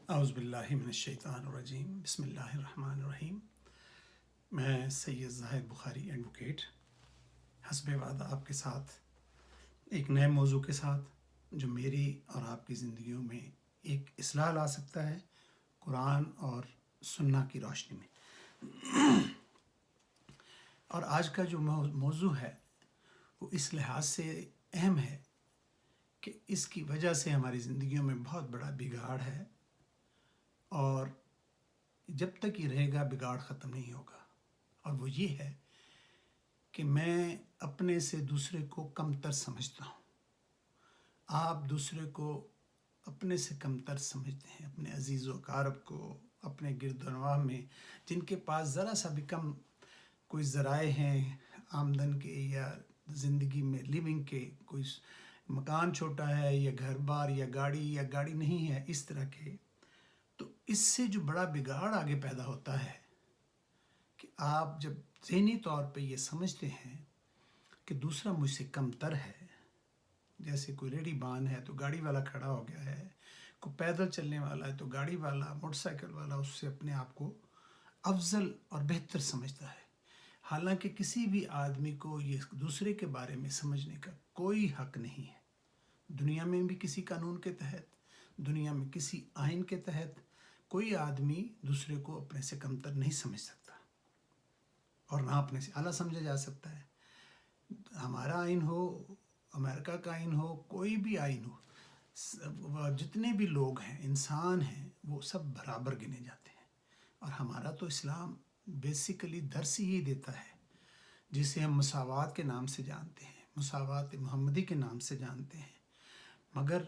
اعوذ باللہ من الشیطان الرجیم، بسم اللہ الرحمن الرحیم۔ میں سید زاہد بخاری ایڈوکیٹ حسب وعدہ آپ کے ساتھ ایک نئے موضوع کے ساتھ جو میری اور آپ کی زندگیوں میں ایک اصلاح لا سکتا ہے، قرآن اور سنہ کی روشنی میں۔ اور آج کا جو موضوع ہے وہ اس لحاظ سے اہم ہے کہ اس کی وجہ سے ہماری زندگیوں میں بہت بڑا بگاڑ ہے، اور جب تک یہ رہے گا بگاڑ ختم نہیں ہوگا۔ اور وہ یہ ہے کہ میں اپنے سے دوسرے کو کم تر سمجھتا ہوں۔ آپ دوسرے کو اپنے سے کم تر سمجھتے ہیں، اپنے عزیز و اقارب کو، اپنے گرد و نواح میں جن کے پاس ذرا سا بھی کم کوئی ذرائع ہیں آمدن کے یا زندگی میں لیونگ کے، کوئی مکان چھوٹا ہے یا گھر بار یا گاڑی نہیں ہے، اس طرح کے، تو اس سے جو بڑا بگاڑ آگے پیدا ہوتا ہے کہ آپ جب ذہنی طور پہ یہ سمجھتے ہیں کہ دوسرا مجھ سے کم تر ہے، جیسے کوئی ریڈی بان ہے تو گاڑی والا کھڑا ہو گیا ہے، کوئی پیدل چلنے والا ہے تو گاڑی والا، موٹر سائیکل والا اس سے اپنے آپ کو افضل اور بہتر سمجھتا ہے، حالانکہ کسی بھی آدمی کو یہ دوسرے کے بارے میں سمجھنے کا کوئی حق نہیں ہے۔ دنیا میں بھی کسی قانون کے تحت، دنیا میں کسی آئین کے تحت کوئی آدمی دوسرے کو اپنے سے کمتر نہیں سمجھ سکتا، اور نہ اپنے سے اعلیٰ سمجھا جا سکتا ہے۔ ہمارا آئین ہو، امریکہ کا آئین ہو، کوئی بھی آئین ہو، جتنے بھی لوگ ہیں، انسان ہیں، وہ سب برابر گنے جاتے ہیں۔ اور ہمارا تو اسلام بیسیکلی درس ہی دیتا ہے، جسے ہم مساوات کے نام سے جانتے ہیں، مساوات محمدی کے نام سے جانتے ہیں، مگر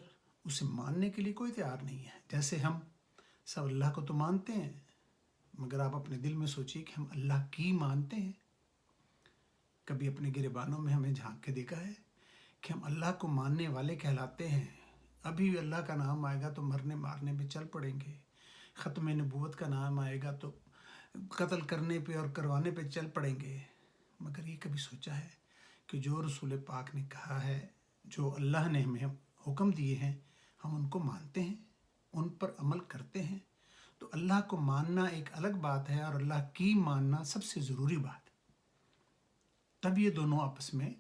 اسے ماننے کے لیے کوئی تیار نہیں ہے۔ جیسے ہم سب اللہ کو تو مانتے ہیں، مگر آپ اپنے دل میں سوچیے کہ ہم اللہ کی مانتے ہیں؟ کبھی اپنے گریبانوں میں ہمیں جھانک کے دیکھا ہے کہ ہم اللہ کو ماننے والے کہلاتے ہیں؟ ابھی اللہ کا نام آئے گا تو مرنے مارنے پہ چل پڑیں گے، ختم نبوت کا نام آئے گا تو قتل کرنے پہ اور کروانے پہ چل پڑیں گے، مگر یہ کبھی سوچا ہے کہ جو رسول پاک نے کہا ہے، جو اللہ نے ہمیں حکم دیے ہیں، ہم ان کو مانتے ہیں، ان پر عمل کرتے ہیں؟ تو اللہ کو ماننا ایک الگ بات ہے، اور اللہ کی ماننا سب سے ضروری بات ہے۔ تب یہ دونوں آپس میں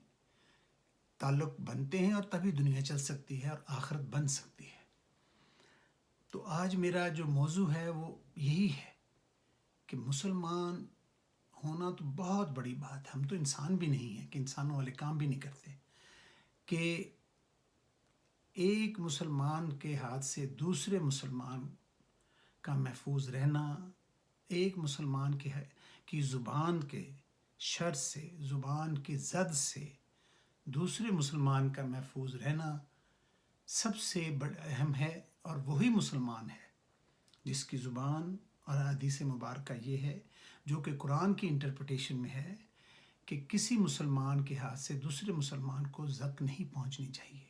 تعلق بنتے ہیں، اور تبھی دنیا چل سکتی ہے اور آخرت بن سکتی ہے۔ تو آج میرا جو موضوع ہے وہ یہی ہے کہ مسلمان ہونا تو بہت بڑی بات ہے، ہم تو انسان بھی نہیں ہیں کہ انسانوں والے کام بھی نہیں کرتے، کہ ایک مسلمان کے ہاتھ سے دوسرے مسلمان کا محفوظ رہنا، ایک مسلمان کی زبان کے شر سے، زبان کی زد سے دوسرے مسلمان کا محفوظ رہنا سب سے بڑا اہم ہے۔ اور وہی مسلمان ہے جس کی زبان اور حدیث مبارکہ یہ ہے، جو کہ قرآن کی انٹرپریٹیشن میں ہے، کہ کسی مسلمان کے ہاتھ سے دوسرے مسلمان کو زخم نہیں پہنچنی چاہیے،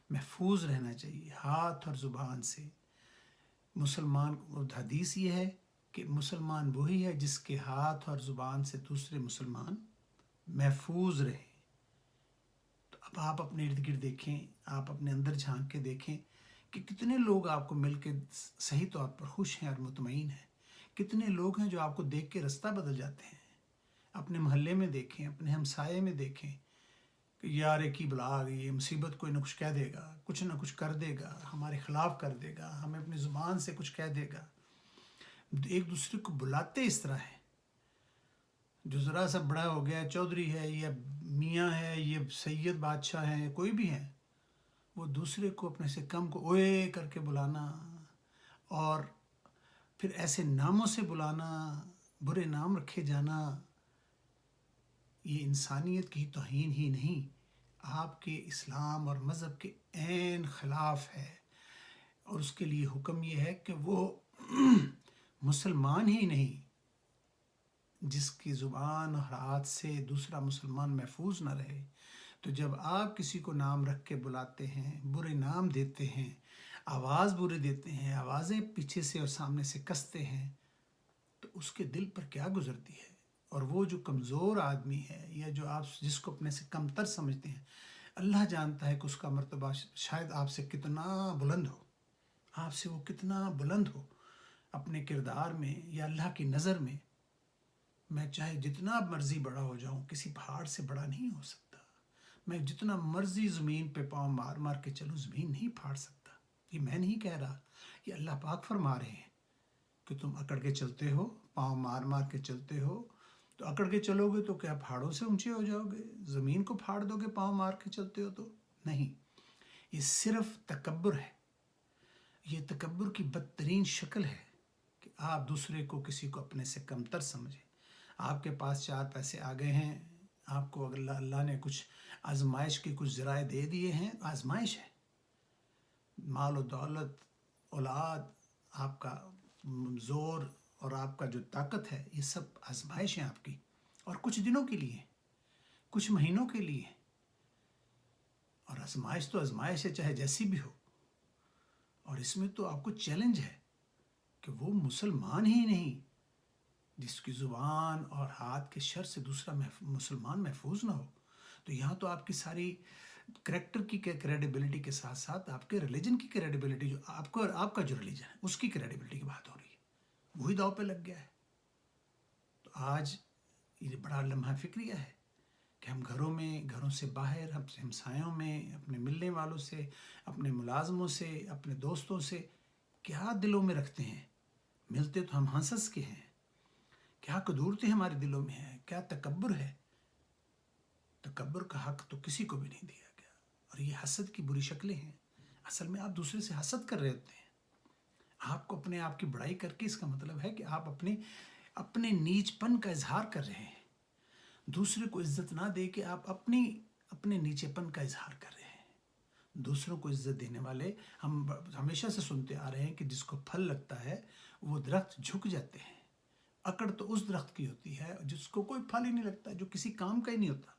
محفوظ رہنا چاہیے ہاتھ اور زبان سے۔ مسلمان حدیث یہ ہے کہ مسلمان وہی ہے جس کے ہاتھ اور زبان سے دوسرے مسلمان محفوظ رہے۔ تو اب آپ اپنے ارد گرد دیکھیں، آپ اپنے اندر جھانک کے دیکھیں کہ کتنے لوگ آپ کو مل کے صحیح طور پر خوش ہیں اور مطمئن ہیں، کتنے لوگ ہیں جو آپ کو دیکھ کے رستہ بدل جاتے ہیں۔ اپنے محلے میں دیکھیں، اپنے ہمسائے میں دیکھیں کہ یار کی بلا آ گئی ہے، مصیبت کوئی نہ کچھ کہہ دے گا، کچھ نہ کچھ کر دے گا، ہمارے خلاف کر دے گا، ہمیں اپنی زبان سے کچھ کہہ دے گا۔ ایک دوسرے کو بلاتے اس طرح ہیں، جو ذرا سا بڑا ہو گیا، چودھری ہے یا میاں ہے، یہ سید بادشاہ ہیں، کوئی بھی ہے، وہ دوسرے کو اپنے سے کم کو اوئے کر کے بلانا، اور پھر ایسے ناموں سے بلانا، برے نام رکھے جانا، یہ انسانیت کی توہین ہی نہیں، آپ کے اسلام اور مذہب کے عین خلاف ہے۔ اور اس کے لیے حکم یہ ہے کہ وہ مسلمان ہی نہیں جس کی زبان اور ہاتھ سے دوسرا مسلمان محفوظ نہ رہے۔ تو جب آپ کسی کو نام رکھ کے بلاتے ہیں، برے نام دیتے ہیں، آواز برے دیتے ہیں، آوازیں پیچھے سے اور سامنے سے کستے ہیں، تو اس کے دل پر کیا گزرتی ہے؟ اور وہ جو کمزور آدمی ہے، یا جو آپ جس کو اپنے سے کم تر سمجھتے ہیں، اللہ جانتا ہے کہ اس کا مرتبہ شاید آپ سے کتنا بلند ہو، آپ سے وہ کتنا بلند ہو اپنے کردار میں یا اللہ کی نظر میں، میں چاہے جتنا مرضی بڑا ہو جاؤں کسی پہاڑ سے بڑا نہیں ہو سکتا، میں جتنا مرضی زمین پہ پاؤں مار مار کے چلوں زمین نہیں پھاڑ سکتا۔ یہ میں نہیں کہہ رہا، یہ اللہ پاک فرما رہے ہیں کہ تم اکڑ کے چلتے ہو، پاؤں مار مار کے چلتے ہو، تو اکڑ کے چلو گے تو کیا پہاڑوں سے اونچے ہو جاؤ گے؟ زمین کو پھاڑ دو گے پاؤں مار کے چلتے ہو تو نہیں۔ یہ صرف تکبر ہے، یہ تکبر کی بدترین شکل ہے کہ آپ دوسرے کو، کسی کو اپنے سے کمتر سمجھیں۔ آپ کے پاس 4 پیسے آ گئے ہیں، آپ کو اگر اللہ نے کچھ آزمائش کے کچھ ذرائع دے دیے ہیں، آزمائش ہے، مال و دولت، اولاد، آپ کا زور اور آپ کا جو طاقت ہے، یہ سب آزمائش ہیں آپ کی، اور کچھ دنوں کے لیے، کچھ مہینوں کے لیے، اور آزمائش تو آزمائش ہے چاہے جیسی بھی ہو۔ اور اس میں تو آپ کو چیلنج ہے کہ وہ مسلمان ہی نہیں جس کی زبان اور ہاتھ کے شر سے دوسرا مسلمان محفوظ نہ ہو۔ تو یہاں تو آپ کی ساری کریکٹر کی کریڈیبلٹی کے ساتھ ساتھ آپ کے ریلیجن کی کریڈیبلٹی، جو آپ کا جو ریلیجن ہے اس کی کریڈیبلٹی کی بات ہو رہی ہے، وہی داؤ پہ لگ گیا ہے۔ تو آج یہ بڑا لمحہ فکریہ ہے کہ ہم گھروں میں، گھروں سے باہر، ہمسایوں میں، اپنے ملنے والوں سے، اپنے ملازموں سے، اپنے دوستوں سے کیا دلوں میں رکھتے ہیں۔ ملتے تو ہم ہنس ہنس کے ہیں، کیا قدورتیں ہمارے دلوں میں ہیں، کیا تکبر ہے۔ تکبر کا حق تو کسی کو بھی نہیں دیا گیا، اور یہ حسد کی بری شکلیں ہیں۔ اصل میں آپ دوسرے سے حسد کر رہے ہوتے ہیں۔ آپ کو اپنے آپ کی بڑائی کر کے، اس کا مطلب ہے کہ آپ اپنے نیچ پن کا اظہار کر رہے ہیں۔ دوسرے کو عزت نہ دے کے آپ اپنے نیچے پن کا اظہار کر رہے ہیں۔ دوسروں کو عزت دینے والے، ہم ہمیشہ سے سنتے آ رہے ہیں کہ جس کو پھل لگتا ہے وہ درخت جھک جاتے ہیں۔ اکڑ تو اس درخت کی ہوتی ہے جس کو کوئی پھل ہی نہیں لگتا، جو کسی کام کا ہی نہیں ہوتا،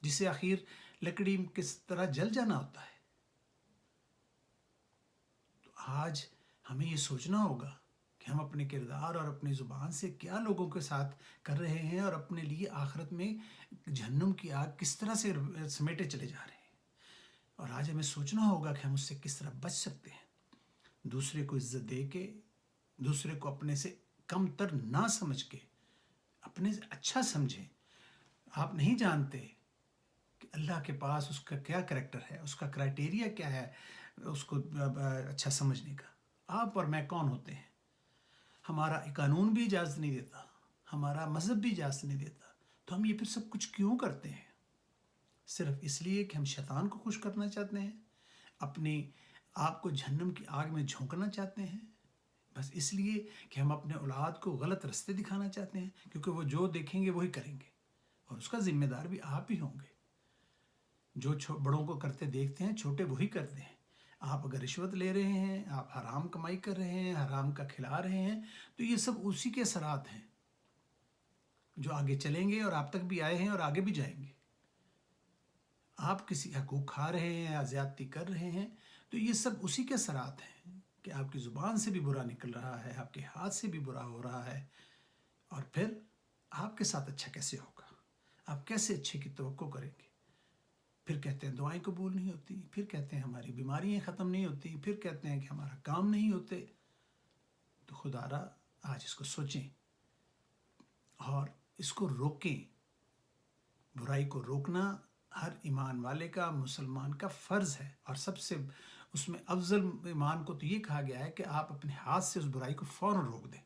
جسے آخر لکڑی کس طرح جل جانا ہوتا ہے۔ تو آج ہمیں یہ سوچنا ہوگا کہ ہم اپنے کردار اور اپنی زبان سے کیا لوگوں کے ساتھ کر رہے ہیں، اور اپنے لیے آخرت میں جہنم کی آگ کس طرح سے سمیٹے چلے جا رہے ہیں۔ اور آج ہمیں سوچنا ہوگا کہ ہم اس سے کس طرح بچ سکتے ہیں۔ دوسرے کو عزت دے کے، دوسرے کو اپنے سے کم تر نہ سمجھ کے، اپنے سے اچھا سمجھیں۔ آپ نہیں جانتے کہ اللہ کے پاس اس کا کیا کریکٹر ہے، اس کا کرائٹیریا کیا ہے اس کو اچھا سمجھنے کا۔ آپ اور میں کون ہوتے ہیں؟ ہمارا قانون بھی اجازت نہیں دیتا، ہمارا مذہب بھی اجازت نہیں دیتا، تو ہم یہ پھر سب کچھ کیوں کرتے ہیں؟ صرف اس لیے کہ ہم شیطان کو خوش کرنا چاہتے ہیں، اپنی آپ کو جہنم کی آگ میں جھونکنا چاہتے ہیں، بس اس لیے کہ ہم اپنے اولاد کو غلط راستے دکھانا چاہتے ہیں، کیونکہ وہ جو دیکھیں گے وہی کریں گے، اور اس کا ذمہ دار بھی آپ ہی ہوں گے۔ جو بڑوں کو کرتے دیکھتے ہیں چھوٹے وہی کرتے ہیں۔ آپ اگر رشوت لے رہے ہیں، آپ حرام کمائی کر رہے ہیں، حرام کا کھلا رہے ہیں، تو یہ سب اسی کے اثرات ہیں جو آگے چلیں گے، اور آپ تک بھی آئے ہیں اور آگے بھی جائیں گے۔ آپ کسی حقوق کھا رہے ہیں یا زیادتی کر رہے ہیں، تو یہ سب اسی کے اثرات ہیں کہ آپ کی زبان سے بھی برا نکل رہا ہے، آپ کے ہاتھ سے بھی برا ہو رہا ہے، اور پھر آپ کے ساتھ اچھا کیسے ہوگا؟ آپ کیسے اچھے کی توقع کریں گے؟ پھر کہتے ہیں دعائیں قبول نہیں ہوتی، پھر کہتے ہیں ہماری بیماریاں ختم نہیں ہوتی، پھر کہتے ہیں کہ ہمارا کام نہیں ہوتے۔ تو خدا را آج اس کو سوچیں اور اس کو روکیں۔ برائی کو روکنا ہر ایمان والے کا، مسلمان کا فرض ہے، اور سب سے اس میں افضل ایمان کو تو یہ کہا گیا ہے کہ آپ اپنے ہاتھ سے اس برائی کو فوراً روک دیں۔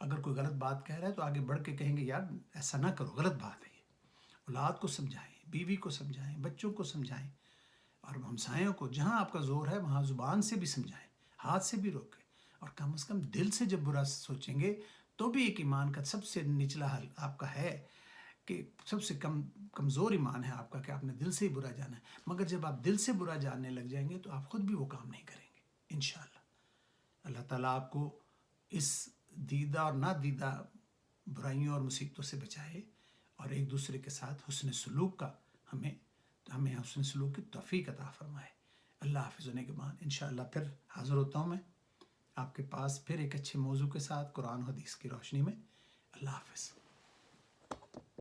اگر کوئی غلط بات کہہ رہا ہے تو آگے بڑھ کے کہیں گے یار ایسا نہ کرو، غلط بات ہے یہ۔ اولاد کو سمجھائیں، بیوی کو سمجھائیں، بچوں کو سمجھائیں، اور ہمسایوں کو، جہاں آپ کا زور ہے وہاں زبان سے بھی سمجھائیں، ہاتھ سے بھی روکیں، اور کم از کم دل سے جب برا سوچیں گے تو بھی ایک ایمان کا سب سے نچلا حل آپ کا ہے کہ سب سے کمزور ایمان ہے آپ کا کہ آپ نے دل سے ہی برا جانا ہے۔ مگر جب آپ دل سے برا جاننے لگ جائیں گے تو آپ خود بھی وہ کام نہیں کریں گے انشاءاللہ۔ اللہ تعالیٰ آپ کو اس دیدہ اور نہ دیدہ برائیوں اور مصیبتوں سے بچائے، اور ایک دوسرے کے ساتھ حسن سلوک کا ہمیں حسن سلوک کی توفیق عطا فرمائے۔ اللہ حافظ و نگہبان۔ انشاءاللہ پھر حاضر ہوتا ہوں میں آپ کے پاس پھر ایک اچھے موضوع کے ساتھ، قرآن و حدیث کی روشنی میں۔ اللہ حافظ۔